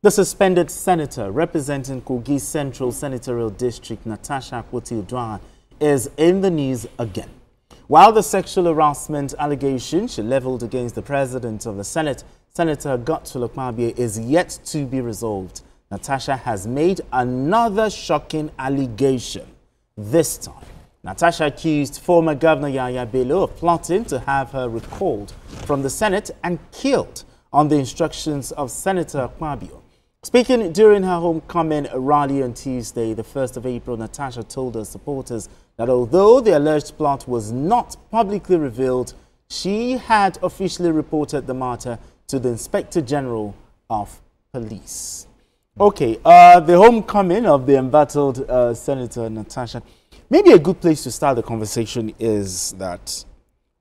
The suspended senator representing Kogi Central Senatorial District, Natasha Akpoti-Uduaghan, is in the news again. While the sexual harassment allegation she leveled against the President of the Senate, Senator Godswill Akpabio, is yet to be resolved, Natasha has made another shocking allegation. This time, Natasha accused former Governor Yahaya Bello of plotting to have her recalled from the Senate and killed on the instructions of Senator Akpabio. Speaking during her homecoming rally on Tuesday, the 1st of April, Natasha told her supporters that although the alleged plot was not publicly revealed, she had officially reported the matter to the Inspector General of Police. Okay, the homecoming of the embattled Senator Natasha. Maybe a good place to start the conversation is that,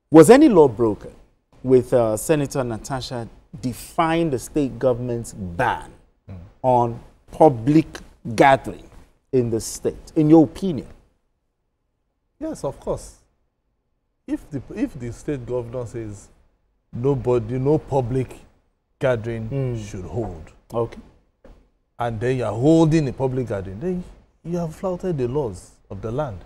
was any law broken with Senator Natasha defying the state government's ban on public gathering in the state, in your opinion? Yes, of course. If the state governor says no public gathering should hold, okay, and then you are holding a public gathering, then you have flouted the laws of the land.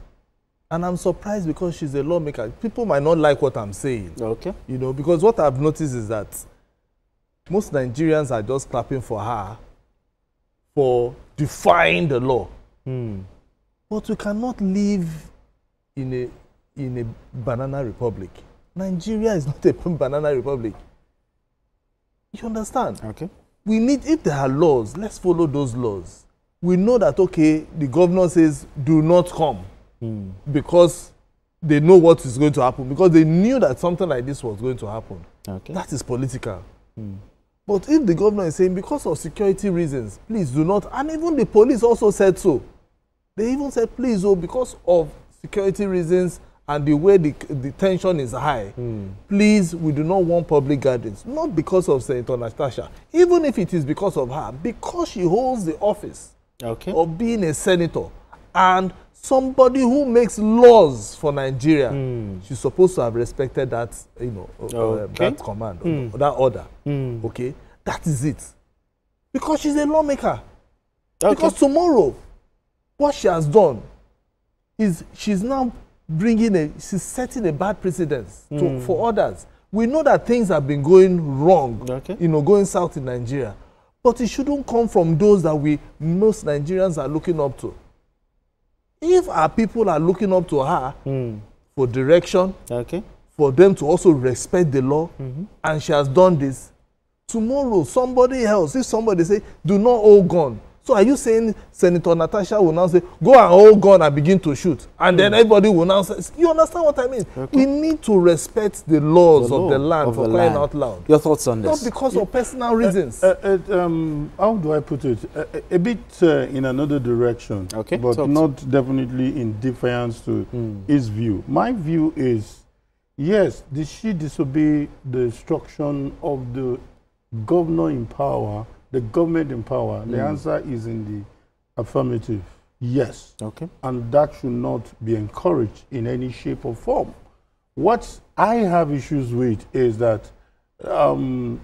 And I'm surprised because she's a lawmaker. People might not like what I'm saying. Okay. You know, because what I've noticed is that most Nigerians are just clapping for her for defying the law. But we cannot live in a banana republic. Nigeria is not a banana republic. You understand? Okay. We need, if there are laws, let's follow those laws. We know that, okay, the governor says do not come because they know what is going to happen, because they knew that something like this was going to happen. Okay. That is political. But if the governor is saying because of security reasons, please do not, and even the police also said so. They even said, please, oh, because of security reasons and the way the tension is high, please, we do not want public gatherings. Not because of Senator Natasha, even if it is because of her, because she holds the office of being a senator and somebody who makes laws for Nigeria. She's supposed to have respected that, you know, that command, or that order. Okay, that is it. Because she's a lawmaker. Because tomorrow, what she has done is she's now she's setting a bad precedence for others. We know that things have been going wrong, you know, going south in Nigeria. But it shouldn't come from those that most Nigerians are looking up to. If our people are looking up to her for direction, for them to also respect the law, and she has done this, tomorrow somebody else, if somebody say, do not hold gun. So are you saying Senator Natasha will now say, go and hold gun and begin to shoot? And then everybody will now say, you understand what I mean? We need to respect the laws of the land for crying out loud. Your thoughts on this? Not because of personal reasons. How do I put it? A bit in another direction, but not definitely in defiance to his view. My view is, yes, did she disobey the instruction of the governor in power, the government in power? The answer is in the affirmative. Yes. Okay. And that should not be encouraged in any shape or form. What I have issues with is that the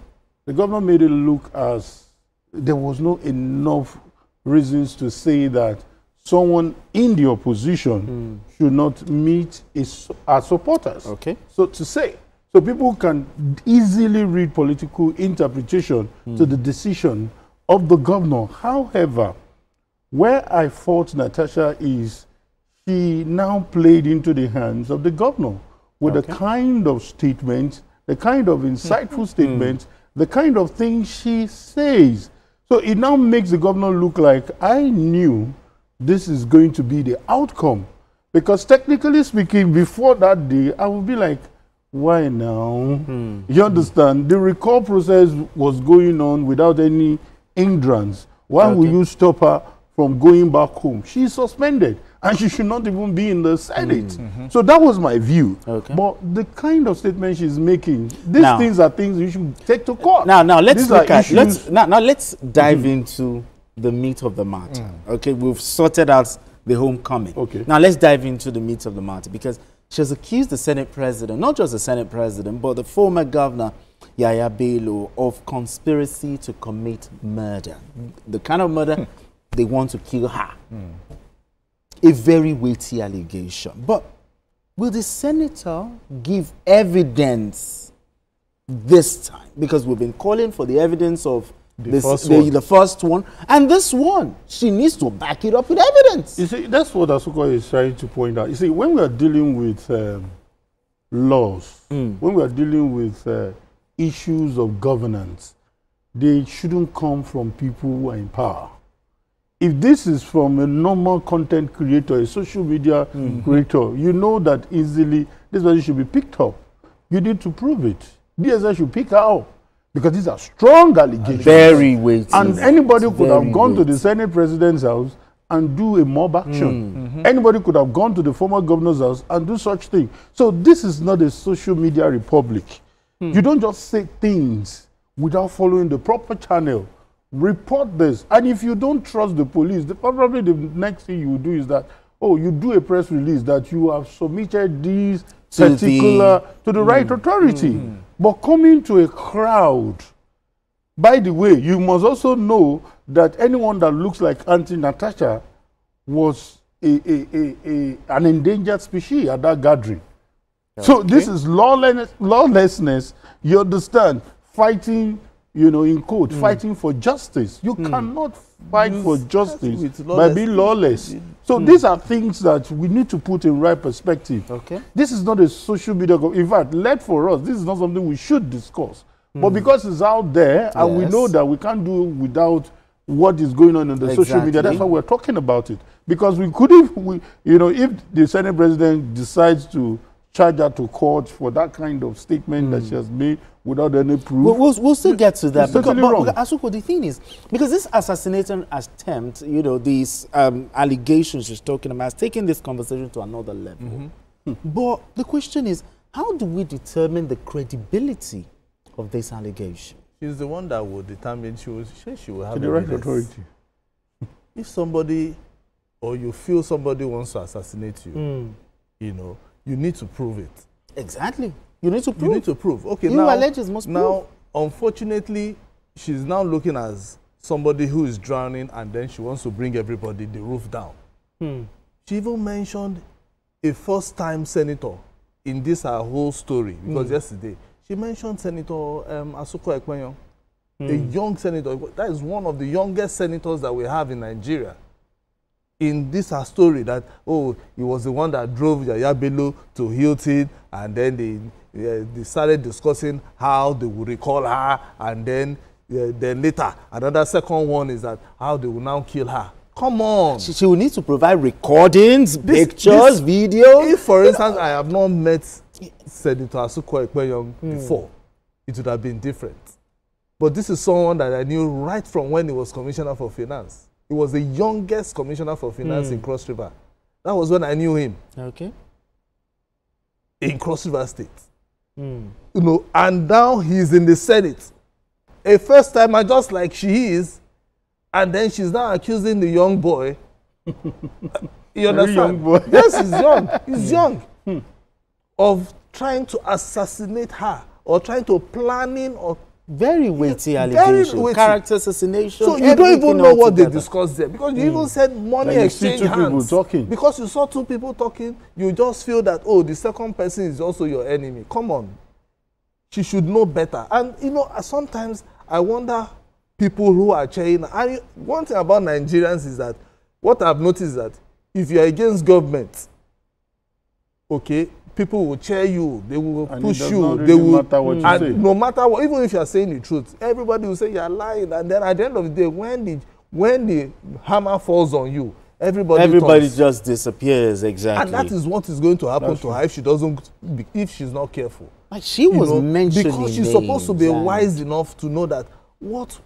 governor made it look as there was not enough reasons to say that someone in the opposition should not meet our supporters. Okay. So to say, so people can easily read political interpretation to the decision of the governor. However, where I fault Natasha is she now played into the hands of the governor with the kind of statement, the kind of insightful statement, the kind of things she says. So it now makes the governor look like, I knew this is going to be the outcome. Because technically speaking, before that day, I would be like, why now? You understand? The recall process was going on without any hindrance. Why will you stop her from going back home? She's suspended and she should not even be in the Senate. So that was my view. But the kind of statement she's making, these things are things you should take to court. Now let's look at let's dive into the meat of the matter. Okay, we've sorted out the homecoming. Okay. Now let's dive into the meat of the matter, because she has accused the Senate President, not just the Senate President, but the former governor Yahaya Bello of conspiracy to commit murder. The kind of murder they want to kill her. A very weighty allegation. But will the senator give evidence this time? Because we've been calling for the evidence of the first one. And this one, she needs to back it up with evidence. You see, that's what Asuko is trying to point out. You see, when we are dealing with laws, when we are dealing with issues of governance, they shouldn't come from people who are in power. If this is from a normal content creator, a social media creator, you know that easily this person should be picked up. You need to prove it. DSS should pick her up because these are strong allegations. Very weighty. And anybody could have gone to the Senate President's house and do a mob action. Anybody could have gone to the former governor's house and do such thing. So this is not a social media republic. You don't just say things without following the proper channel. Report this. And if you don't trust the police, probably the next thing you do is that, oh, you do a press release that you have submitted these to the right authority. But coming to a crowd, by the way, you must also know that anyone that looks like Auntie Natasha was an endangered species at that gathering. Okay. So this is lawlessness, you understand, fighting, you know, in court, fighting for justice. You cannot fight for justice by being lawless. So these are things that we need to put in right perspective. Okay. This is not a social media. In fact, led for us, this is not something we should discuss. But because it's out there, and we know that we can't do without what is going on in the social media, that's why we're talking about it. Because we couldn't, you know, if the Senate President decides to charge her to court for that kind of statement that she has made without any proof. We'll still get to that. But Asuko, the thing is, because this assassination attempt, you know, these allegations she's talking about, has taken this conversation to another level. But the question is, how do we determine the credibility of this allegation? She's the one that will determine, she will have the right authority. If somebody, or you feel somebody wants to assassinate you, you know, you need to prove it. Exactly. You need to prove. You need to prove. Okay, now, unfortunately, she's now looking as somebody who is drowning, and then she wants to bring everybody the roof down. She even mentioned a first-time senator in this her whole story, because yesterday she mentioned Senator Asuko Ekwenyo, a young senator. That is one of the youngest senators that we have in Nigeria. In this her story that, oh, he was the one that drove Yahaya Bello to Hilton, and then they started discussing how they would recall her, and then later another second one is that how they will now kill her. Come on. She will need to provide recordings, pictures, videos. If, for instance, I have not met Senator Asuko Ekwenyo before, it would have been different. But this is someone that I knew right from when he was Commissioner for Finance. He was the youngest Commissioner for Finance in Cross River. That was when I knew him. Okay. In Cross River State. You know, and now he's in the Senate. A first timer, just like she is, and then she's now accusing the young boy. You understand? Young boy. Yes, he's young. He's young. Of trying to assassinate her, or trying to planning, or very weighty allegation, character assassination. So you don't even know what they discussed there, because you even said money exchange hands. Talking. Because you saw two people talking, you just feel that, oh, the second person is also your enemy. Come on. She should know better. And you know, sometimes I wonder people who are cheering. And one thing about Nigerians is that, what I've noticed is that if you're against government, okay, people will cheer you, they will push you, they will, matter what you say. No matter what, even if you are saying the truth, everybody will say you are lying, and then at the end of the day, when the hammer falls on you, everybody just disappears. Exactly. And that is what is going to happen to her if she's not careful. Like she was mentioning because she's supposed to be wise enough to know that what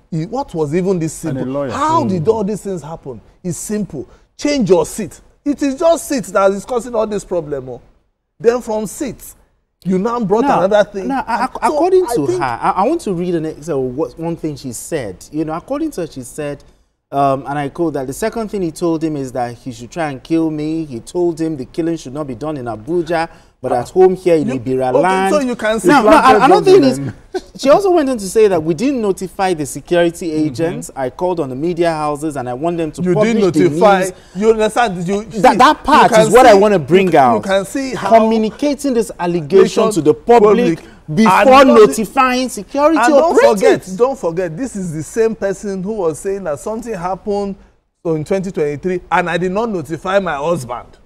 was even this simple. How did all these things happen? It's simple. Change your seat. It is just seats that is causing all this problem. Then from seats, you now brought another thing. Now, according to her, I want to read one thing she said. You know, according to her, she said, and I quote, that the second thing he told him is that he should try and kill me. He told him the killing should not be done in Abuja, But at home here in Ibira land. So you can see. Now, another thing is, she also went on to say that we didn't notify the security agents. I called on the media houses and I want them to publish the news. You understand? That part is what I want to bring out. You can see how communicating this allegation to the public before notifying security operatives. Don't forget, this is the same person who was saying that something happened in 2023 and I did not notify my husband.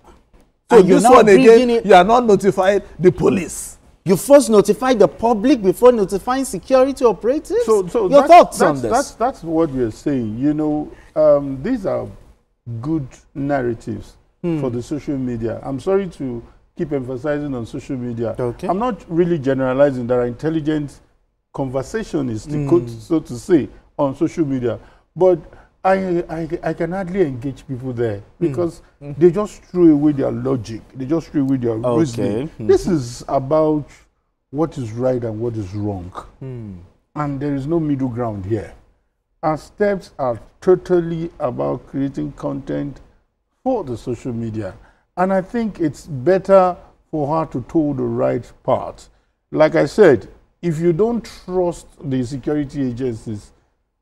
So this one again, you are not notified the police. You first notify the public before notifying security operatives? So your thoughts on this? That's what you're saying. You know, these are good narratives for the social media. I'm sorry to keep emphasizing on social media. Okay. I'm not really generalizing. There are intelligent conversationists, so to say, on social media. But I can hardly engage people there because they just threw away their logic. They just threw away their reasoning. This is about what is right and what is wrong. And there is no middle ground here. Our steps are totally about creating content for the social media. And I think it's better for her to toe the right part. Like I said, if you don't trust the security agencies,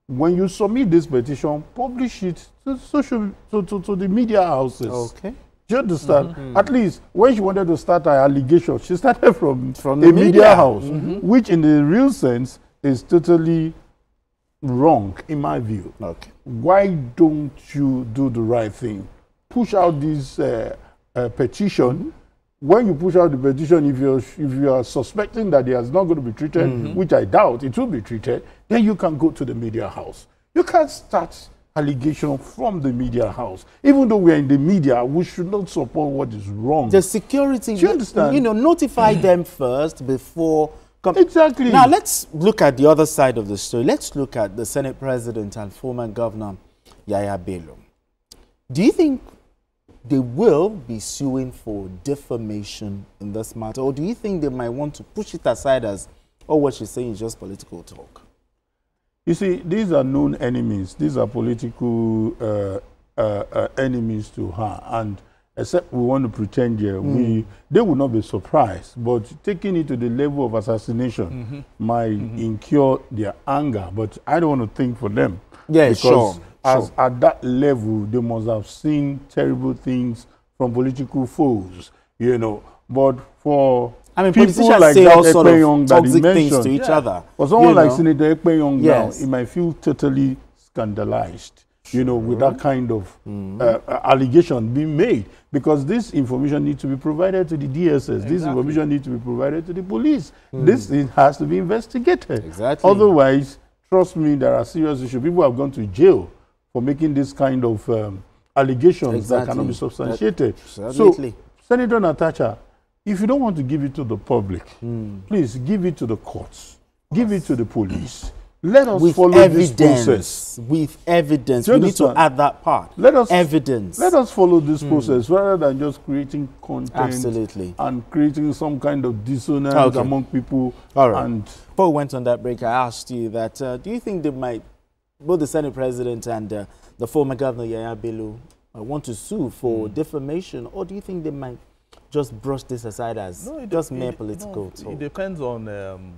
when you submit this petition, publish it to the media houses. Okay. Do you understand? At least when she wanted to start her allegation, she started from the media house, which in the real sense is totally wrong, in my view. Okay. Why don't you do the right thing? Push out this petition. When you push out the petition, if you are suspecting that it is not going to be treated, which I doubt it will be treated, then you can go to the media house. You can't start allegation from the media house. Even though we are in the media, we should not support what is wrong. The security, do you understand? You know, notify them first before. Exactly. Now let's look at the other side of the story. Let's look at the Senate President and former Governor Yahaya Bello. Do you think they will be suing for defamation in this matter, or do you think they might want to push it aside as, oh, what she's saying is just political talk? You see, these are known enemies. These are political enemies to her, and except we want to pretend here, they will not be surprised. But taking it to the level of assassination might incur their anger. But I don't want to think for them. Yeah, because at that level, they must have seen terrible things from political foes, you know. But for people like say all that sort of toxic things to each other. For someone like Senator Ekpenyong now, he might feel totally scandalized, you know, with that kind of allegation being made. Because this information needs to be provided to the DSS. This information needs to be provided to the police. This has to be investigated. Otherwise, trust me, there are serious issues. People have gone to jail for making this kind of allegations that cannot be substantiated. So, Senator Natasha, if you don't want to give it to the public, please give it to the courts. Give it to the police. Let us follow this process. With evidence. We need to add that part. Let us follow this process rather than just creating content and creating some kind of dissonance among people. All right. And before we went on that break, I asked you that, do you think they might, both the Senate President and the former Governor Yahaya Bello, want to sue for defamation, or do you think they might just brush this aside as just mere political talk? It depends on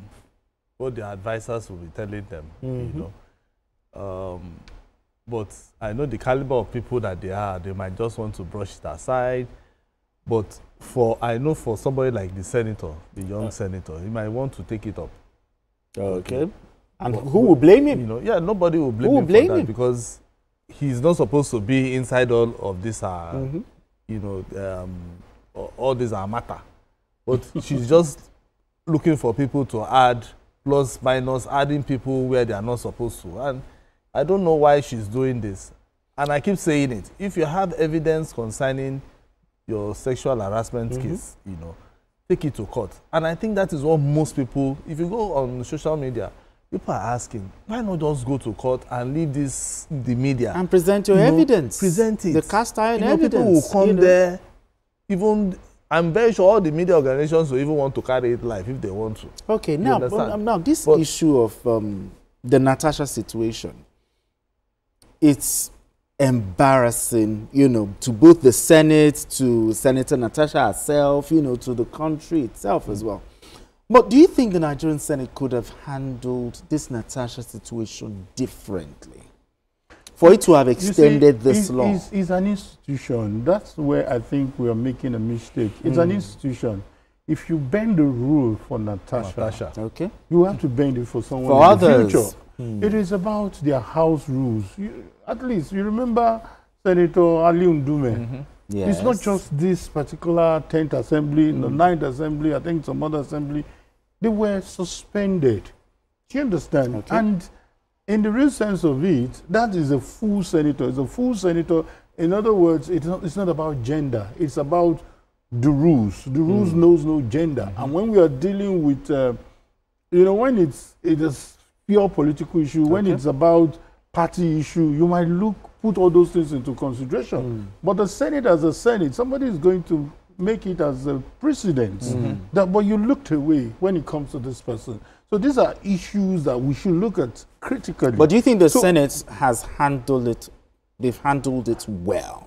what the advisors will be telling them, you know. But I know the caliber of people that they are, they might just want to brush it aside. But I know for somebody like the senator, the young senator, he might want to take it up. Okay. And who will blame him? You know, nobody will blame him for that, because he's not supposed to be inside all of this, you know, all these are matter. But she's just looking for people to add plus, minus, adding people where they are not supposed to. And I don't know why she's doing this. And I keep saying it. If you have evidence concerning your sexual harassment case, you know, take it to court. And I think that is what most people, if you go on social media, people are asking, why not just go to court and leave the media? And present your evidence. Present it. The cast iron evidence. People will come there, even, I'm very sure all the media organizations will even want to carry it live if they want to. Okay, now this issue of the Natasha situation, it's embarrassing, to both the Senate, to Senator Natasha herself, to the country itself as well. But do you think the Nigerian Senate could have handled this Natasha situation differently for it to have extended this long? It's an institution. That's where I think we are making a mistake. It's an institution. If you bend the rule for Natasha, okay, you have to bend it for someone for in others. The future. It is about their house rules. At least you remember Senator Ali Ndume. Yes. It's not just this particular 10th assembly, the 9th assembly, I think some other assembly. They were suspended. Do you understand? Okay. And in the real sense of it, that is a full senator. It's a full senator. In other words, it's not about gender. It's about the rules. The rules knows no gender. And when we are dealing with, when it is pure political issue, when it's about party issue, you might put all those things into consideration. But the Senate as a Senate, somebody is going to make it as a precedent. But you looked away when it comes to this person. So these are issues that we should look at critically. But do you think the Senate has handled it? They've handled it well,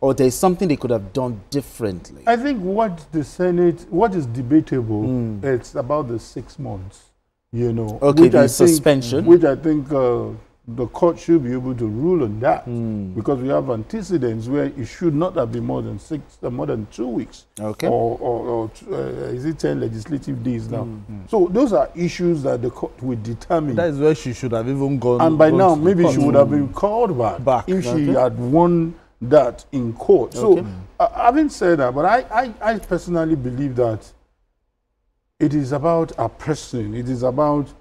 or there's something they could have done differently? I think what is debatable, it's about the 6 months, Okay, the suspension. Which I think the court should be able to rule on that, because we have antecedents where it should not have been more than 2 weeks, okay, or is it 10 legislative days now? So those are issues that the court will determine. That is where she should have even gone. And by now, maybe she would have been called back if she had won that in court. So, having said that, but I personally believe that it is about a person. It is about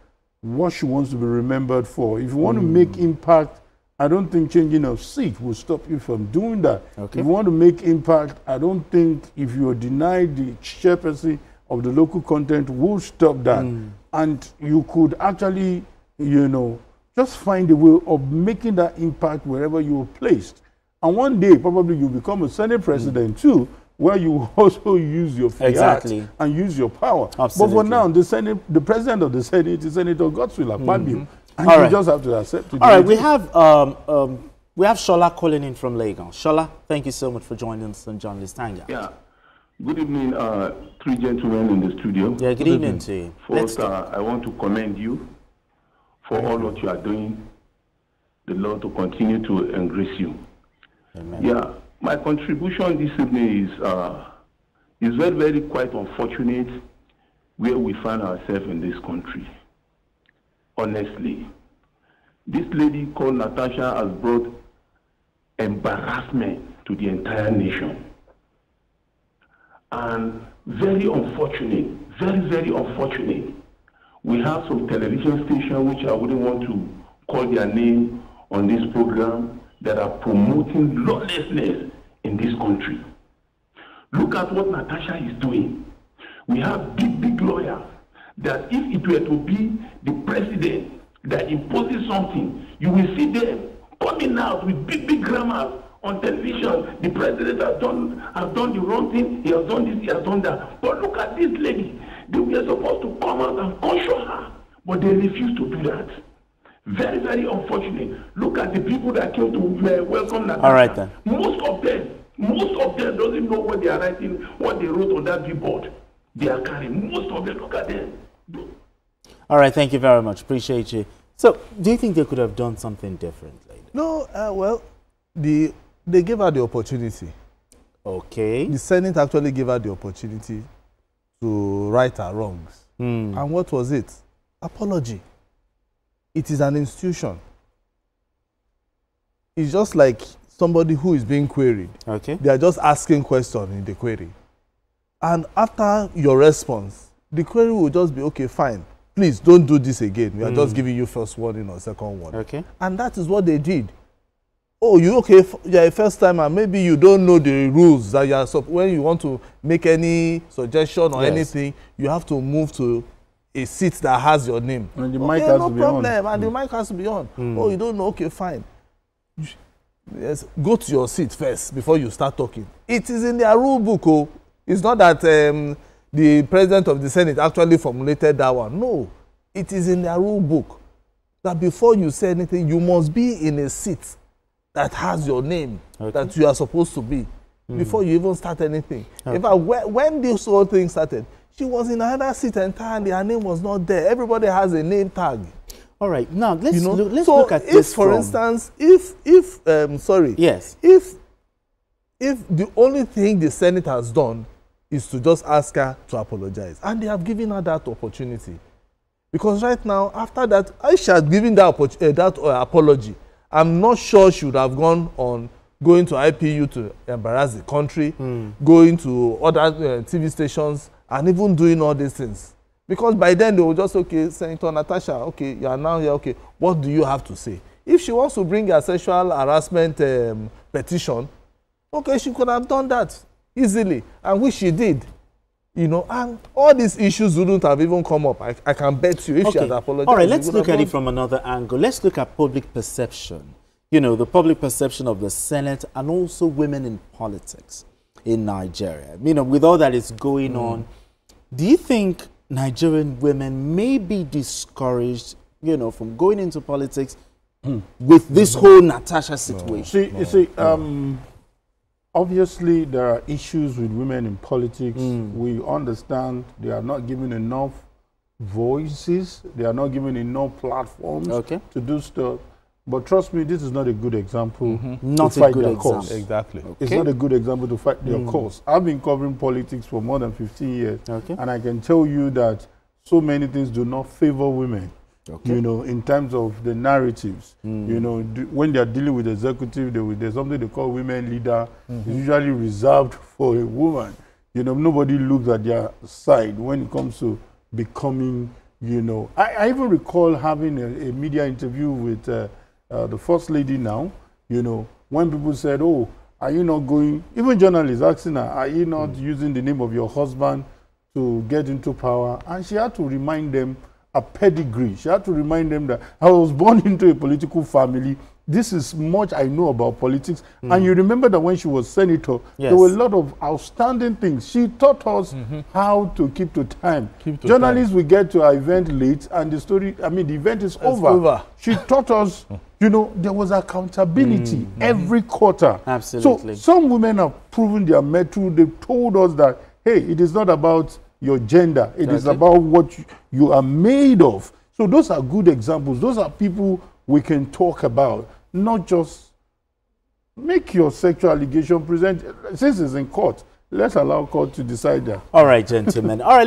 what she wants to be remembered for. If you want to make impact, I don't think changing of seat will stop you from doing that. Okay. If you want to make impact, I don't think if you are denied the chairperson of the local content will stop that. And you could actually, just find a way of making that impact wherever you are placed. And one day, probably you'll become a Senate President too, where you also use your fiat and use your power. Absolutely. But for now, the President of the Senate is Senator Godswill Akpabio. And you just have to accept it. All right, we have Shola calling in from Lagos. Shola, thank you so much for joining us on Journalist Tanga. Yeah. Good evening, 3 gentlemen in the studio. Yeah, good evening to you. First, I want to commend you for all what you are doing. The Lord to continue to engrace you. Amen. Yeah. My contribution this evening is very, very quite unfortunate where we find ourselves in this country. Honestly, this lady called Natasha has brought embarrassment to the entire nation. And very unfortunate, very, very unfortunate. We have some television stations which I wouldn't want to call their name on this program that are promoting lawlessness in this country. Look at what Natasha is doing. We have big, big lawyers that if it were to be the president that imposes something, you will see them coming out with big, big grammars on television. The president has done the wrong thing, he has done this, he has done that. But look at this lady. They were supposed to come out and caution her, but they refused to do that. Very, very unfortunate. Look at the people that came to welcome Natasha. All right, then. Most of them doesn't know what they are writing, what they wrote on that billboard. They are carrying. Most of them, look at them. All right, thank you very much. Appreciate you. So, do you think they could have done something differently? No, well, they gave her the opportunity. Okay. The Senate actually gave her the opportunity to right her wrongs. And what was it? Apology. It is an institution. It's just like somebody who is being queried. Okay. They are just asking questions in the query. And after your response, the query will just be, okay, fine. Please don't do this again. We are just giving you first warning or second warning. Okay. And that is what they did. Oh, you okay? You're a first timer. Maybe you don't know the rules that you are. So when you want to make any suggestion or anything, you have to move to a seat that has your name. And the mic has to be on. And the mic has to be on. Oh, you don't know? Okay, fine. Yes, go to your seat first before you start talking. It is in their rule book. Oh, it's not that the president of the Senate actually formulated that one. No, it is in their rule book that before you say anything, you must be in a seat that has your name, that you are supposed to be, before you even start anything. In fact, when this whole thing started, she was in another seat entirely. Her name was not there. Everybody has a name tag. All right, now let's look at this. For instance, if the only thing the Senate has done is to just ask her to apologize, and they have given her that opportunity, because right now, after that, Aisha had given that apology, I'm not sure she would have gone on going to IPU to embarrass the country, going to other TV stations, and even doing all these things. Because by then they will just, okay, Senator Natasha, okay, you are now here, okay, what do you have to say? If she wants to bring a sexual harassment petition, okay, she could have done that easily, and which she did. You know, and all these issues wouldn't have even come up. I can bet you if she had apologized. All right, let's look at it from another angle. Let's look at public perception. You know, the public perception of the Senate and also women in politics in Nigeria. You know, with all that is going on, do you think Nigerian women may be discouraged, you know, from going into politics with this whole Natasha situation? Obviously, there are issues with women in politics. We understand they are not given enough voices. They are not given enough platforms to do stuff. But trust me, this is not a good example to fight their cause. Exactly. It's not a good example to fight their cause. I've been covering politics for more than 15 years. And I can tell you that so many things do not favor women. You know, in terms of the narratives, you know, when they are dealing with the executive, there's something they call women leader. It's usually reserved for a woman. You know, nobody looks at their side when it comes to becoming, you know. I even recall having a media interview with the First Lady now, you know, when people said, oh, are you not going, even journalists asking her, are you not using the name of your husband to get into power? And she had to remind them a pedigree. She had to remind them that I was born into a political family. This is much I know about politics. And you remember that when she was senator, there were a lot of outstanding things. She taught us how to keep to time. Journalists will get to our event late and the story, I mean, the event is over. She taught us, you know, there was accountability every quarter. Absolutely. So some women have proven their mettle. They've told us that, hey, it is not about your gender. It is about what you are made of. So those are good examples. Those are people we can talk about, not just make your sexual allegation present. Since it's in court, let's allow court to decide that. All right, gentlemen. All right.